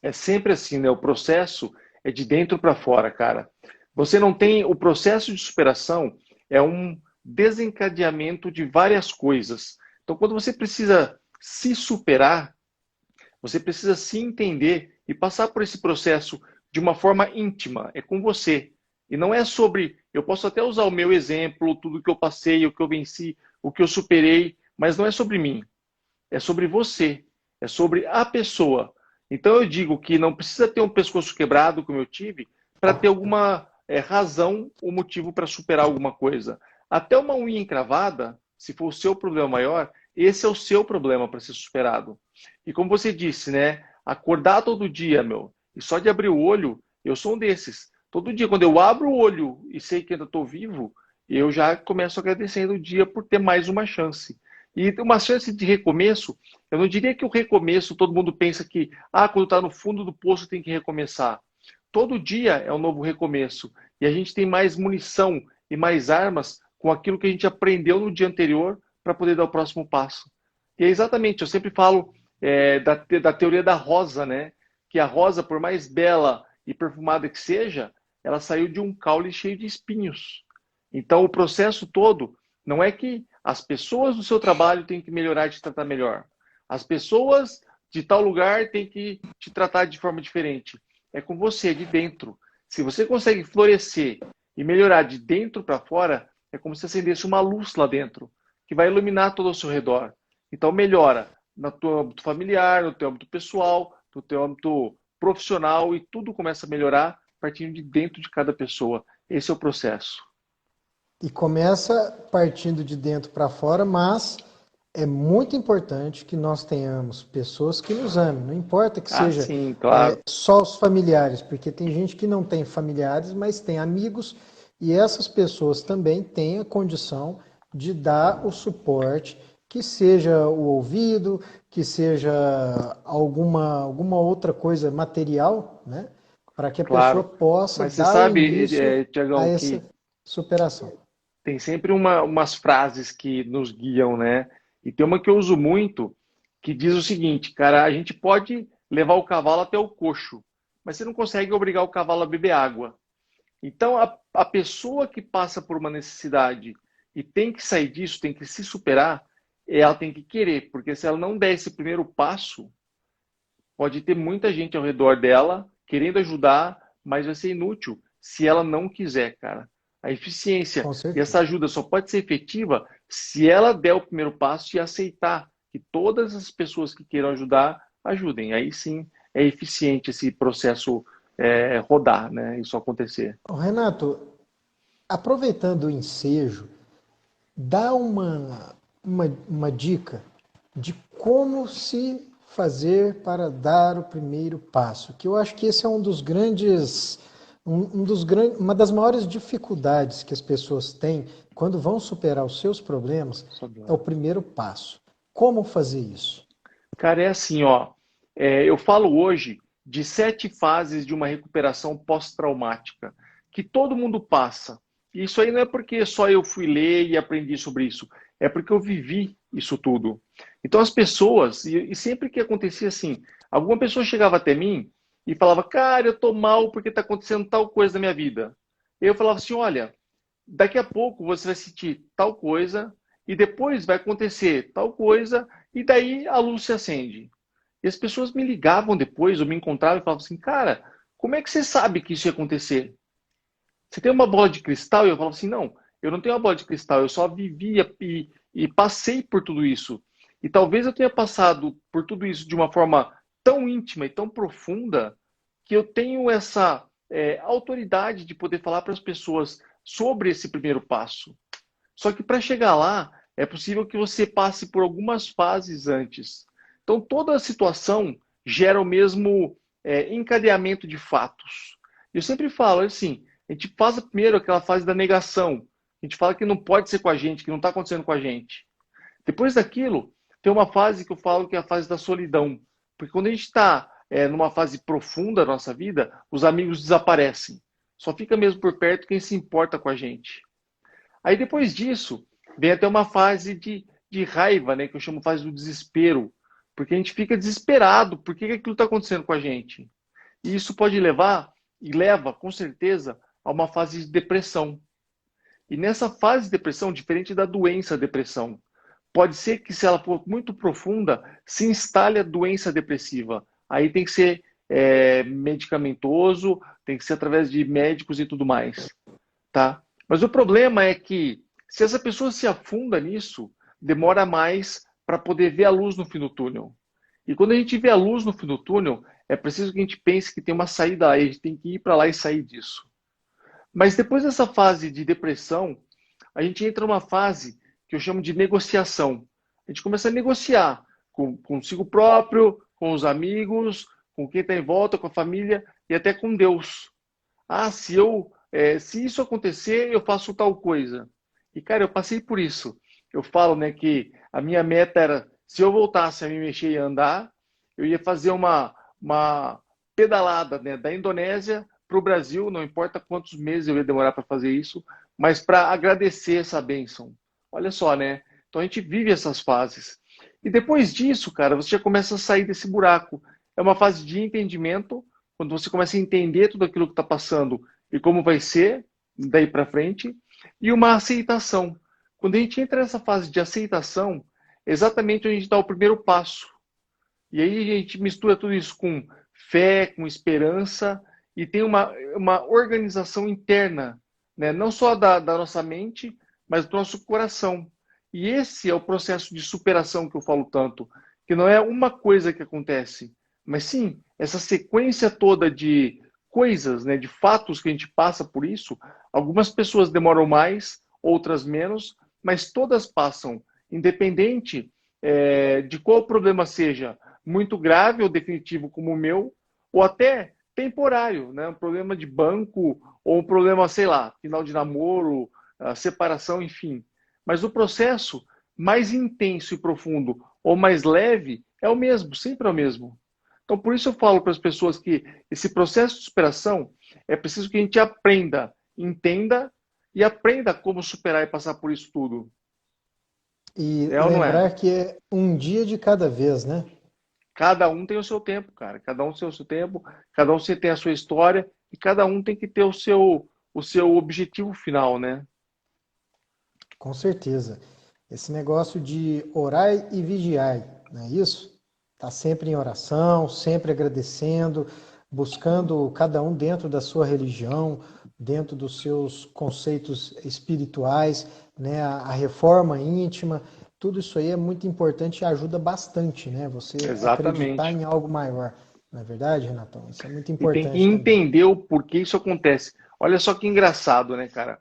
É sempre assim, né? O processo é de dentro para fora, cara. Você não tem. O processo de superação é um desencadeamento de várias coisas. Então, quando você precisa se superar, você precisa se entender e passar por esse processo de uma forma íntima. É com você. E não é sobre. Eu posso até usar o meu exemplo, tudo que eu passei, o que eu venci, o que eu superei, mas não é sobre mim. É sobre você. É sobre a pessoa. Então eu digo que não precisa ter um pescoço quebrado, como eu tive, para ter alguma razão ou motivo para superar alguma coisa. Até uma unha encravada, se for o seu problema maior, esse é o seu problema para ser superado. E como você disse, né? Acordar todo dia, meu, e só de abrir o olho, eu sou um desses. Todo dia, quando eu abro o olho e sei que ainda estou vivo, eu já começo agradecendo o dia por ter mais uma chance. E uma chance de recomeço, eu não diria que o recomeço, todo mundo pensa que, quando está no fundo do poço tem que recomeçar. Todo dia é um novo recomeço. E a gente tem mais munição e mais armas com aquilo que a gente aprendeu no dia anterior para poder dar o próximo passo. E é exatamente, eu sempre falo da teoria da rosa, né? Que a rosa, por mais bela e perfumada que seja, ela saiu de um caule cheio de espinhos. Então, o processo todo não é que as pessoas do seu trabalho têm que melhorar e te tratar melhor. As pessoas de tal lugar têm que te tratar de forma diferente. É com você, de dentro. Se você consegue florescer e melhorar de dentro para fora, é como se acendesse uma luz lá dentro, que vai iluminar todo ao seu redor. Então, melhora no teu âmbito familiar, no teu âmbito pessoal, no teu âmbito profissional, e tudo começa a melhorar partindo de dentro de cada pessoa. Esse é o processo. E começa partindo de dentro para fora, mas é muito importante que nós tenhamos pessoas que nos amem. Não importa que Ah, seja sim, claro. só os familiares, porque tem gente que não tem familiares, mas tem amigos, e essas pessoas também têm a condição de dar o suporte que seja o ouvido, que seja alguma outra coisa material, né? Para que a pessoa Claro. possa Mas você dar o sabe, início a Tiagão, essa que superação. tem sempre umas frases que nos guiam, né? E tem uma que eu uso muito, que diz o seguinte, cara, a gente pode levar o cavalo até o coxo, mas você não consegue obrigar o cavalo a beber água. Então, a pessoa que passa por uma necessidade e tem que sair disso, tem que se superar, ela tem que querer, porque se ela não der esse primeiro passo, pode ter muita gente ao redor dela querendo ajudar, mas vai ser inútil se ela não quiser, cara. A eficiência Com e essa certeza. ajuda só pode ser efetiva se ela der o primeiro passo e aceitar que todas as pessoas que queiram ajudar, ajudem. Aí sim é eficiente esse processo rodar, né? Isso acontecer. Ô, Renato, aproveitando o ensejo, dá uma dica de como se fazer para dar o primeiro passo, que eu acho que esse é uma das maiores dificuldades que as pessoas têm quando vão superar os seus problemas, é o primeiro passo. Como fazer isso? Cara, é assim, ó. Eu falo hoje de 7 fases de uma recuperação pós-traumática que todo mundo passa. E isso aí não é porque só eu fui ler e aprendi sobre isso, é porque eu vivi isso tudo. Então as pessoas, e sempre que acontecia assim, alguma pessoa chegava até mim e falava, cara, eu tô mal porque tá acontecendo tal coisa na minha vida. Eu falava assim, olha, daqui a pouco você vai sentir tal coisa e depois vai acontecer tal coisa e daí a luz se acende. E as pessoas me ligavam depois ou me encontravam e falavam assim, cara, como é que você sabe que isso ia acontecer? Você tem uma bola de cristal? E eu falava assim, não, eu não tenho uma bola de cristal, eu só vivia e passei por tudo isso. E talvez eu tenha passado por tudo isso de uma forma tão íntima e tão profunda que eu tenho essa autoridade de poder falar para as pessoas sobre esse primeiro passo. Só que para chegar lá, é possível que você passe por algumas fases antes. Então, toda a situação gera o mesmo encadeamento de fatos. Eu sempre falo assim: a gente passa primeiro aquela fase da negação. A gente fala que não pode ser com a gente, que não está acontecendo com a gente. Depois daquilo, tem uma fase que eu falo que é a fase da solidão. Porque quando a gente está numa fase profunda da nossa vida, os amigos desaparecem. Só fica mesmo por perto quem se importa com a gente. Aí depois disso, vem até uma fase de raiva, né, que eu chamo fase do desespero, porque a gente fica desesperado, por que aquilo está acontecendo com a gente? E isso pode levar, e leva com certeza, a uma fase de depressão. E nessa fase de depressão, diferente da doença depressão, pode ser que se ela for muito profunda, se instale a doença depressiva. Aí tem que ser medicamentoso, tem que ser através de médicos e tudo mais, tá? Mas o problema é que se essa pessoa se afunda nisso, demora mais para poder ver a luz no fim do túnel. E quando a gente vê a luz no fim do túnel, é preciso que a gente pense que tem uma saída aí, a gente tem que ir para lá e sair disso. Mas depois dessa fase de depressão, a gente entra numa fase que eu chamo de negociação. A gente começa a negociar consigo próprio, com os amigos, com quem está em volta, com a família e até com Deus. Ah, se isso acontecer, eu faço tal coisa. E, cara, eu passei por isso. Eu falo, né, que a minha meta era, se eu voltasse a me mexer e andar, eu ia fazer uma pedalada, né, da Indonésia para o Brasil, não importa quantos meses eu ia demorar para fazer isso, mas para agradecer essa bênção. Olha só, né? Então a gente vive essas fases. E depois disso, cara, você já começa a sair desse buraco. É uma fase de entendimento, quando você começa a entender tudo aquilo que está passando e como vai ser daí para frente, e uma aceitação. Quando a gente entra nessa fase de aceitação, é exatamente onde a gente dá o primeiro passo. E aí a gente mistura tudo isso com fé, com esperança, e tem uma organização interna, né? Não só da nossa mente, mas do nosso coração. E esse é o processo de superação que eu falo tanto, que não é uma coisa que acontece, mas sim essa sequência toda de coisas, né, de fatos que a gente passa por isso. Algumas pessoas demoram mais, outras menos, mas todas passam, independente de qual problema seja, muito grave ou definitivo como o meu, ou até temporário, né? Um problema de banco ou um problema, sei lá, final de namoro, separação, enfim. Mas o processo mais intenso e profundo ou mais leve, é o mesmo, sempre é o mesmo. Então, por isso eu falo para as pessoas que esse processo de superação é preciso que a gente aprenda, entenda e aprenda como superar e passar por isso tudo. E É ou não é? lembrar que é um dia de cada vez, né? Cada um tem o seu tempo, cara. Cada um tem o seu tempo, cada um tem a sua história e cada um tem que ter o seu objetivo final, né? Com certeza. Esse negócio de orai e vigiai, não é isso? Tá sempre em oração, sempre agradecendo, buscando cada um dentro da sua religião, dentro dos seus conceitos espirituais, né? A reforma íntima, tudo isso aí é muito importante e ajuda bastante, né? Você acreditar Exatamente. em algo maior. Não é verdade, Renatão? Isso é muito E tem que importante também. entender o porquê isso acontece. Olha só que engraçado, né, cara?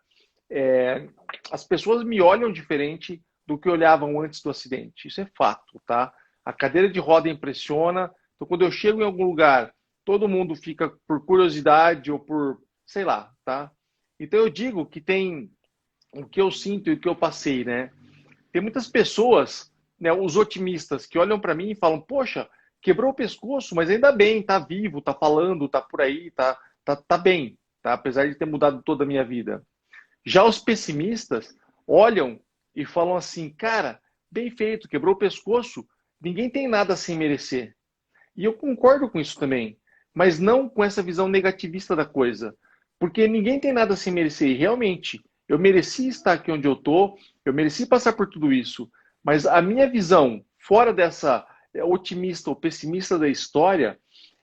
É, as pessoas me olham diferente do que olhavam antes do acidente. Isso é fato, tá? A cadeira de roda impressiona. Então, quando eu chego em algum lugar, todo mundo fica por curiosidade ou por, sei lá, tá? Então, eu digo que tem o que eu sinto e o que eu passei, né? Tem muitas pessoas, né, os otimistas, que olham para mim e falam: Poxa, quebrou o pescoço, mas ainda bem, tá vivo, tá falando, tá por aí, tá bem, tá? Apesar de ter mudado toda a minha vida. Já os pessimistas olham e falam assim: Cara, bem feito, quebrou o pescoço, ninguém tem nada sem merecer. E eu concordo com isso também, mas não com essa visão negativista da coisa. Porque ninguém tem nada a se merecer. E realmente, eu mereci estar aqui onde eu estou, eu mereci passar por tudo isso. Mas a minha visão, fora dessa otimista ou pessimista da história,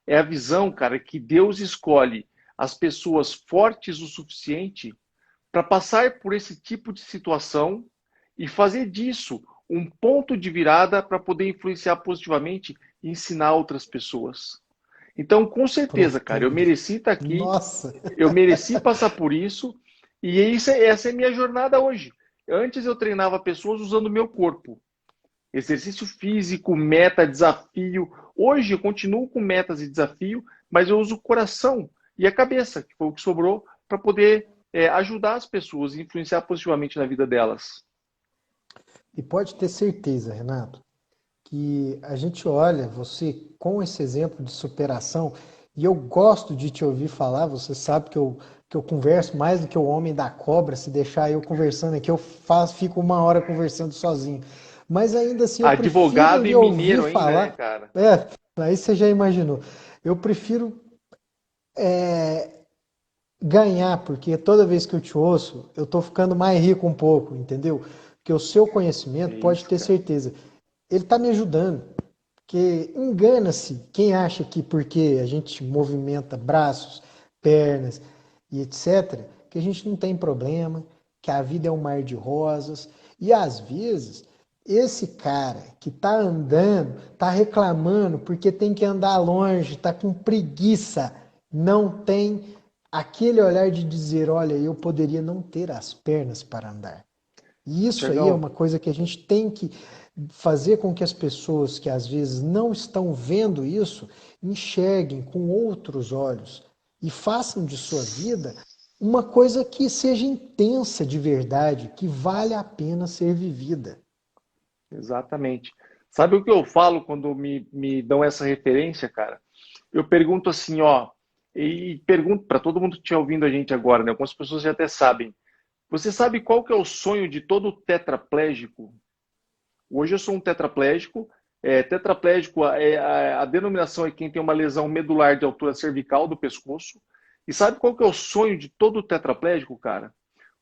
é a visão, cara, que Deus escolhe as pessoas fortes o suficiente para passar por esse tipo de situação e fazer disso um ponto de virada para poder influenciar positivamente e ensinar outras pessoas. Então, com certeza, cara, eu Profundo. mereci estar aqui, Nossa, eu mereci passar por isso, e essa é a minha jornada hoje. Antes eu treinava pessoas usando o meu corpo. Exercício físico, meta, desafio. Hoje eu continuo com metas e desafio, mas eu uso o coração e a cabeça, que foi o que sobrou, para poder ajudar as pessoas e influenciar positivamente na vida delas. e pode ter certeza, Renato, que a gente olha você com esse exemplo de superação, e eu gosto de te ouvir falar, você sabe que eu converso mais do que o homem da cobra, se deixar eu conversando aqui, fico uma hora conversando sozinho. Mas ainda assim eu prefiro Advogado e lhe ouvir mineiro ainda, né, falar. cara? Aí você já imaginou. Eu prefiro ganhar, porque toda vez que eu te ouço, eu tô ficando mais rico um pouco, entendeu? Porque o seu É conhecimento, pode isso, ter cara. certeza, ele está me ajudando. Porque engana-se quem acha que porque a gente movimenta braços, pernas e etc., que a gente não tem problema, que a vida é um mar de rosas. E às vezes, esse cara que está andando, está reclamando porque tem que andar longe, está com preguiça, não tem aquele olhar de dizer: olha, eu poderia não ter as pernas para andar. E isso aí é Tiagão, uma coisa que a gente tem que fazer com que as pessoas que às vezes não estão vendo isso enxerguem com outros olhos e façam de sua vida uma coisa que seja intensa de verdade, que vale a pena ser vivida. exatamente. Sabe o que eu falo quando me dão essa referência, cara? Eu pergunto assim, ó, e pergunto para todo mundo que estiver ouvindo a gente agora, né? Algumas pessoas já até sabem. Você sabe qual que é o sonho de todo tetraplégico? Hoje eu sou um tetraplégico. Tetraplégico, a denominação é quem tem uma lesão medular de altura cervical do pescoço. E sabe qual que é o sonho de todo tetraplégico, cara?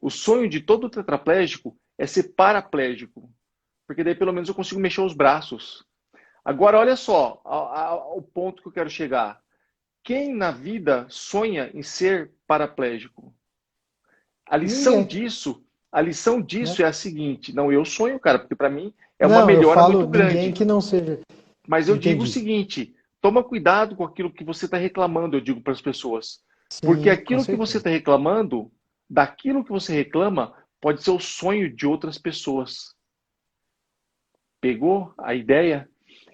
O sonho de todo tetraplégico é ser paraplégico. Porque daí pelo menos eu consigo mexer os braços. Agora, olha só o ponto que eu quero chegar. Quem na vida sonha em ser paraplégico? A lição Ninguém, disso, a lição né? disso é a seguinte: não, eu sonho, cara, porque para mim é uma Não, eu melhora falo muito ninguém grande. que não seja. Mas eu digo o Entendi. seguinte: toma cuidado com aquilo que você está reclamando, eu digo para as pessoas. Porque Sim, com aquilo que você certeza. está reclamando, daquilo que você reclama, pode ser o sonho de outras pessoas. Pegou a ideia?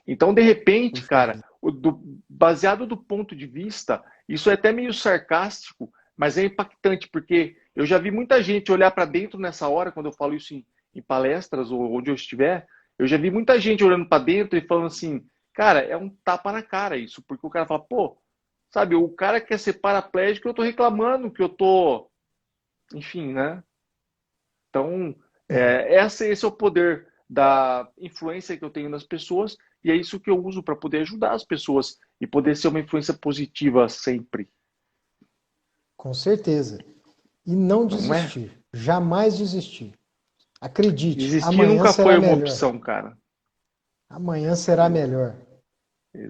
Então, de repente, cara, Perfeito. baseado do ponto de vista, isso é até meio sarcástico, mas é impactante, porque eu já vi muita gente olhar para dentro nessa hora, quando eu falo isso em palestras ou onde eu estiver, eu já vi muita gente olhando para dentro e falando assim, cara, é um tapa na cara isso, porque o cara fala, pô, sabe, o cara quer ser paraplégico, eu tô reclamando que eu tô, enfim, né? Então, É, esse é o poder da influência que eu tenho nas pessoas e é isso que eu uso para poder ajudar as pessoas e poder ser uma influência positiva sempre, com certeza. E não não é? desistir, jamais desistir. Acredite, Desistir amanhã nunca será foi uma melhor. opção, cara. Amanhã será melhor.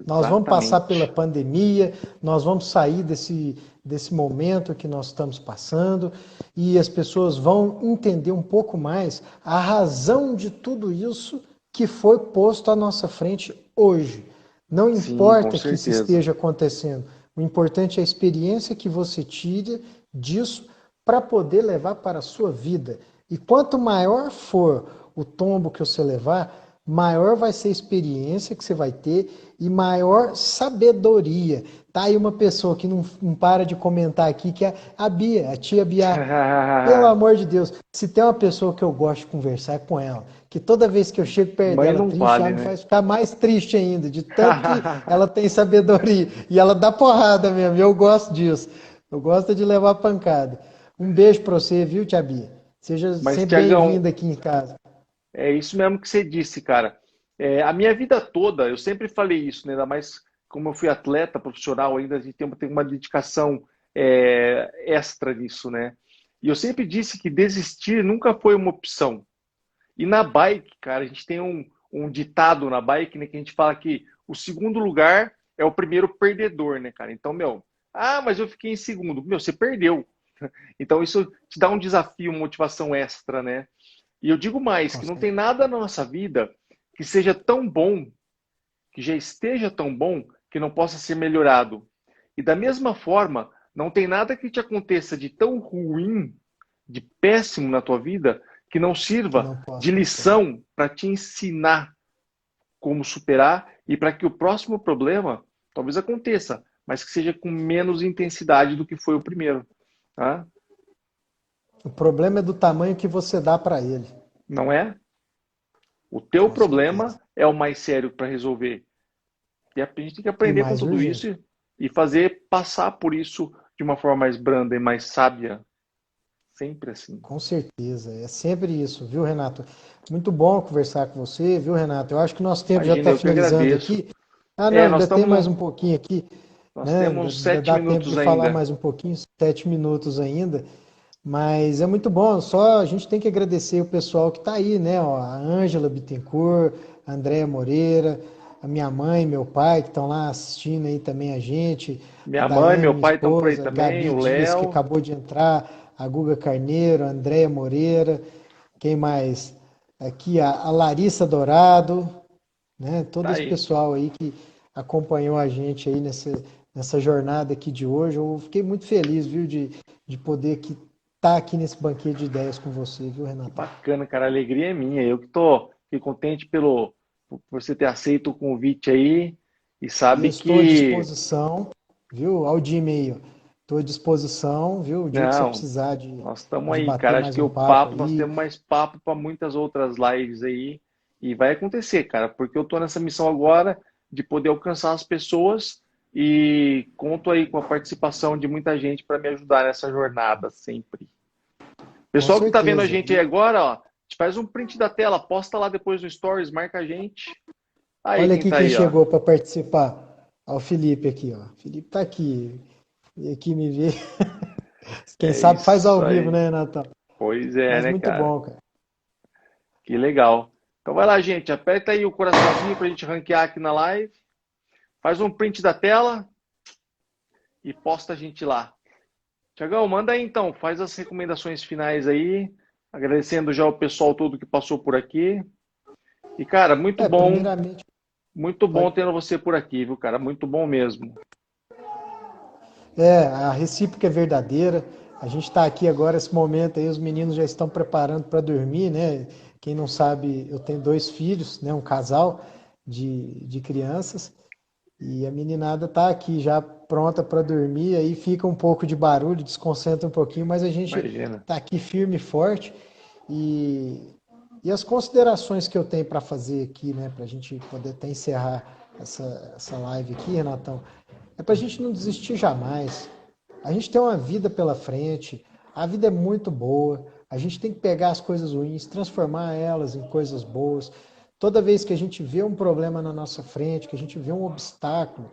Nós vamos passar pela Exatamente. pandemia, nós vamos sair desse momento que nós estamos passando e as pessoas vão entender um pouco mais a razão de tudo isso que foi posto à nossa frente hoje. Não Sim, com importa que isso certeza. esteja acontecendo, o importante é a experiência que você tire disso para poder levar para a sua vida. E quanto maior for o tombo que você levar, maior vai ser a experiência que você vai ter e maior sabedoria. Tá aí uma pessoa que não para de comentar aqui, que é a Bia, a tia Bia. Pelo amor de Deus, se tem uma pessoa que eu gosto de conversar é com ela. Que toda vez que eu chego perto Mãe dela não triste, ela vale, me né? faz ficar mais triste ainda, de tanto que ela tem sabedoria. E ela dá porrada mesmo, e eu gosto disso. Eu gosto de levar pancada. Um beijo pra você, viu, tia Bia? Seja Mas, sempre Tiagão, bem-vinda aqui em casa. é isso mesmo que você disse, cara. A minha vida toda, eu sempre falei isso, né? Ainda mais como eu fui atleta profissional, ainda a gente tem uma dedicação extra nisso, né? E eu sempre disse que desistir nunca foi uma opção. E na bike, cara, a gente tem um ditado na bike, né, que a gente fala que o segundo lugar é o primeiro perdedor, né, cara? Então, meu, mas eu fiquei em segundo. Meu, você perdeu. Então, isso te dá um desafio, uma motivação extra, né? E eu digo mais, Com que não tem certeza. nada na nossa vida que seja tão bom, que já esteja tão bom, que não possa ser melhorado. E da mesma forma, não tem nada que te aconteça de tão ruim, de péssimo na tua vida, que não Que sirva não de possa melhorar. lição para te ensinar como superar e para que o próximo problema talvez aconteça, mas que seja com menos intensidade do que foi o primeiro. Tá? O problema é do tamanho que você dá para ele. Não é? O teu Com certeza. problema é o mais sério para resolver. E a gente tem que E aprender com mais tudo isso urgente. e fazer passar por isso de uma forma mais branda e mais sábia. Sempre assim. Com certeza. É sempre isso, viu, Renato? Muito bom conversar com você, viu, Renato? Eu acho que nosso tempo já Imagina, está eu que finalizando agradeço. aqui. Ah, não, Nós ainda tem mais estamos, um pouquinho aqui, nós né? temos Ainda sete dá tempo minutos de falar ainda. mais um pouquinho, 7 minutos ainda. Mas é muito bom, só a gente tem que agradecer o pessoal que está aí, né? Ó, a Ângela Bittencourt, a Andréia Moreira, a minha mãe, meu pai, que estão lá assistindo aí também a gente, a Minha mãe, Daiane, meu minha pai estão por aí esposa, a também, Gabi o Dias, que Léo. acabou de entrar, a Guga Carneiro, a Andréia Moreira, quem mais? Aqui a Larissa Dourado, né? Todo Tá esse aí. pessoal aí que acompanhou a gente aí nessa jornada aqui de hoje. Eu fiquei muito feliz, viu, de poder estar aqui nesse banquete de ideias com você, viu, Que Renatão? bacana, cara. A alegria é minha. Eu que fiquei contente por você ter aceito o convite aí. E E eu sabe estou à que. disposição, viu? Ao dia e meio. Estou à disposição, viu? O dia que você Não, precisar nós estamos de aí, bater cara. Acho mais que um o papo papo, nós aí. temos mais papo para muitas outras lives aí. E vai acontecer, cara, porque eu tô nessa missão agora de poder alcançar as pessoas e conto aí com a participação de muita gente para me ajudar nessa jornada sempre. Com Pessoal que tá vendo a certeza. gente aí agora, ó, te faz um print da tela, posta lá depois no Stories, marca a gente. Aí Olha quem aqui tá quem aí, ó. chegou para participar. Ó, o Felipe aqui, ó. O Felipe tá aqui. E aqui me vê. Quem É sabe faz ao isso vivo, aí. né, Renatão? Pois é, Mas né, muito cara? bom, cara. Que legal. Então vai lá, gente, aperta aí o coraçãozinho pra gente ranquear aqui na live. Faz um print da tela e posta a gente lá. Tiagão, manda aí então, faz as recomendações finais aí, agradecendo já o pessoal todo que passou por aqui. E, cara, Primeiramente, muito bom pode. tendo você por aqui, viu, cara? Muito bom mesmo. A recíproca é verdadeira. A gente está aqui agora, esse momento aí, os meninos já estão preparando para dormir, né? Quem não sabe, eu tenho 2 filhos, né? Um casal de crianças. E a meninada tá aqui já pronta para dormir, aí fica um pouco de barulho, desconcentra um pouquinho, mas a gente Imagina. tá aqui firme e forte. E E as considerações que eu tenho para fazer aqui, né, para a gente poder até encerrar essa live aqui, Renatão, é para a gente não desistir jamais. A gente tem uma vida pela frente, a vida é muito boa, a gente tem que pegar as coisas ruins, transformar elas em coisas boas. Toda vez que a gente vê um problema na nossa frente, que a gente vê um obstáculo,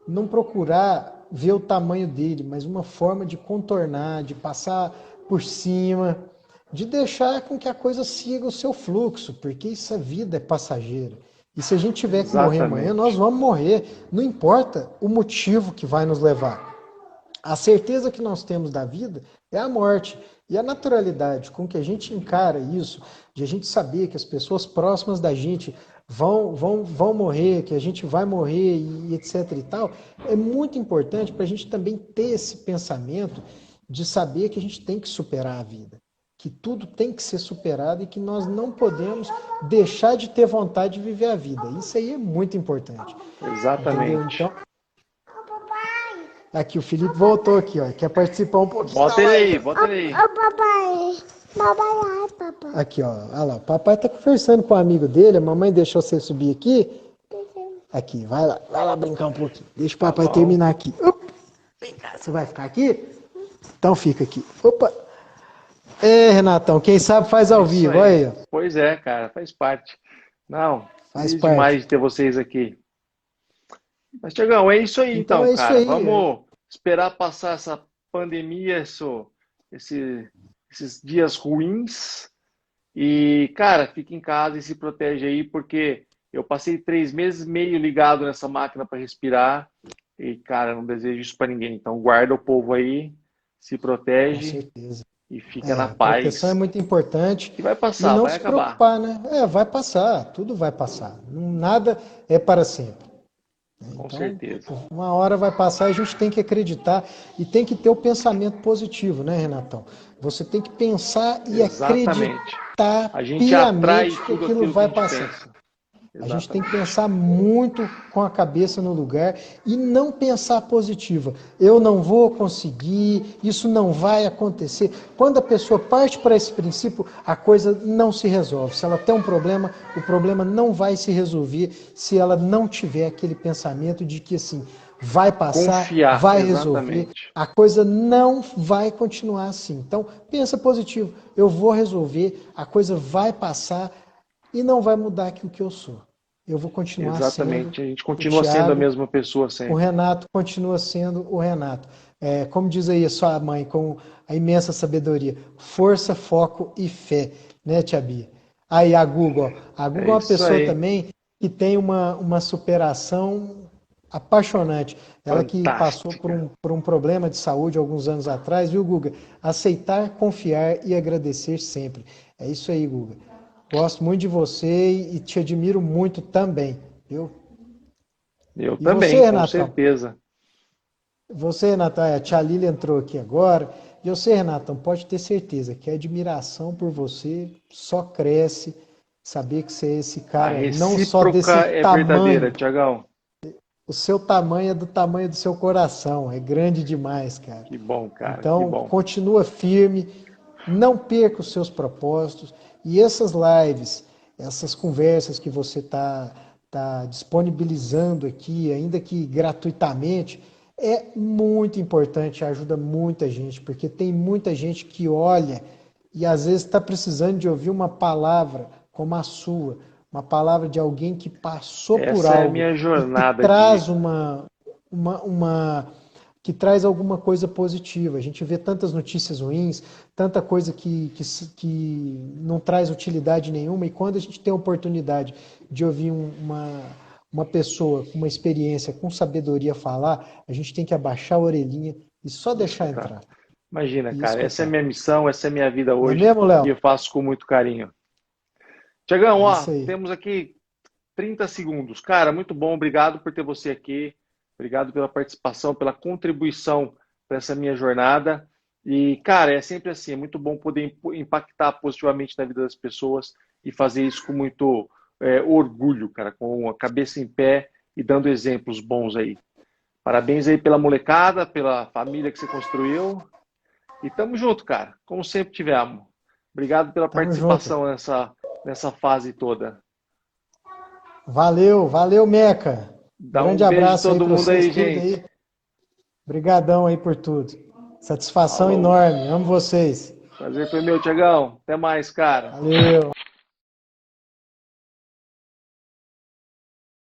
não procurar ver o tamanho dele, mas uma forma de contornar, de passar por cima, de deixar com que a coisa siga o seu fluxo, porque essa vida é passageira. E se a gente tiver que morrer amanhã, nós vamos morrer. Não importa o motivo que vai nos levar. A certeza que nós temos da vida é a morte. E a naturalidade com que a gente encara isso, de a gente saber que as pessoas próximas da gente vão morrer, que a gente vai morrer e etc e tal, é muito importante para a gente também ter esse pensamento de saber que a gente tem que superar a vida, que tudo tem que ser superado e que nós não podemos deixar de ter vontade de viver a vida. Isso aí é muito importante. Exatamente. Entendeu? Então, aqui, o Felipe voltou aqui, ó. Quer participar um pouquinho. Bota ele aí, bota ele aí. Papai. Aqui, ó. Olha lá. O papai tá conversando com um amigo dele. A mamãe deixou você subir aqui. Aqui, vai lá brincar um pouquinho. Deixa o papai terminar aqui. Vem cá, você vai ficar aqui? Então fica aqui. Opa! Renatão, quem sabe faz ao vivo, aí. Ó. Pois é, cara, faz parte. Não, faz parte. Demais de ter vocês aqui. Mas, Tiagão, é isso aí então, é cara. Aí, vamos esperar passar essa pandemia, esses dias ruins. E, cara, fica em casa e se protege aí, porque eu passei 3 meses e meio ligado nessa máquina para respirar. E, cara, não desejo isso para ninguém. Então, guarda o povo aí, se protege. Com certeza. E fica na paz. A proteção é muito importante. E vai passar, e não vai se acabar. Preocupar, né? Vai passar, tudo vai passar. Nada é para sempre. Com então, certeza. Uma hora vai passar e a gente tem que acreditar e tem que ter o pensamento positivo, né, Renatão? Você tem que pensar e acreditar piamente que aquilo vai passar. A gente tem que pensar muito com a cabeça no lugar e não pensar positiva. Eu não vou conseguir, isso não vai acontecer. Quando a pessoa parte para esse princípio, a coisa não se resolve. Se ela tem um problema, o problema não vai se resolver se ela não tiver aquele pensamento de que assim, vai passar, vai resolver. A coisa não vai continuar assim. Então, pensa positivo. Eu vou resolver, a coisa vai passar e não vai mudar o que eu sou. Eu vou continuar sendo. Exatamente, a gente continua sendo a mesma pessoa sempre. O Renato continua sendo o Renato. Como diz aí a sua mãe, com a imensa sabedoria, força, foco e fé, né, Tia Bia? Aí a Google, a Google é uma pessoa também que tem uma superação apaixonante. Ela que passou por um problema de saúde alguns anos atrás, viu, Guga? Aceitar, confiar e agradecer sempre. É isso aí, Guga. Gosto muito de você e te admiro muito também, viu? Eu também, com certeza. Você, Renatão, a tia Lília entrou aqui agora. E você, Renatão, pode ter certeza que a admiração por você só cresce. Saber que você é esse cara, não só desse tamanho. Verdadeira, Tiagão. O seu tamanho é do tamanho do seu coração. É grande demais, cara. Que bom, cara. Então, que bom. Continua firme. Não perca os seus propósitos. E essas lives, essas conversas que você está disponibilizando aqui, ainda que gratuitamente, é muito importante, ajuda muita gente, porque tem muita gente que olha e às vezes está precisando de ouvir uma palavra como a sua, uma palavra de alguém que passou por algo. Essa é a minha jornada. Que traz que traz alguma coisa positiva. A gente vê tantas notícias ruins, tanta coisa que não traz utilidade nenhuma, e quando a gente tem a oportunidade de ouvir uma pessoa com uma experiência, com sabedoria falar, a gente tem que abaixar a orelhinha e só deixar entrar. Imagina, cara, essa é a minha missão, essa é a minha vida hoje, mesmo, Léo? e eu faço com muito carinho. Tiagão, temos aqui 30 segundos. Cara, muito bom, obrigado por ter você aqui. Obrigado pela participação, pela contribuição para essa minha jornada. E, cara, é sempre assim, é muito bom poder impactar positivamente na vida das pessoas e fazer isso com muito orgulho, cara, com a cabeça em pé e dando exemplos bons aí. Parabéns aí pela molecada, pela família que você construiu. E tamo junto, cara, como sempre tivemos. Obrigado pela participação nessa nessa fase toda. Valeu, valeu, Meca. Dá Grande um beijo abraço a aí todo para mundo aí, vocês tudo gente. aí. Obrigadão aí por tudo. Satisfação Falou. enorme. Amo vocês. Prazer foi meu, Tiagão. Até mais, cara. Valeu.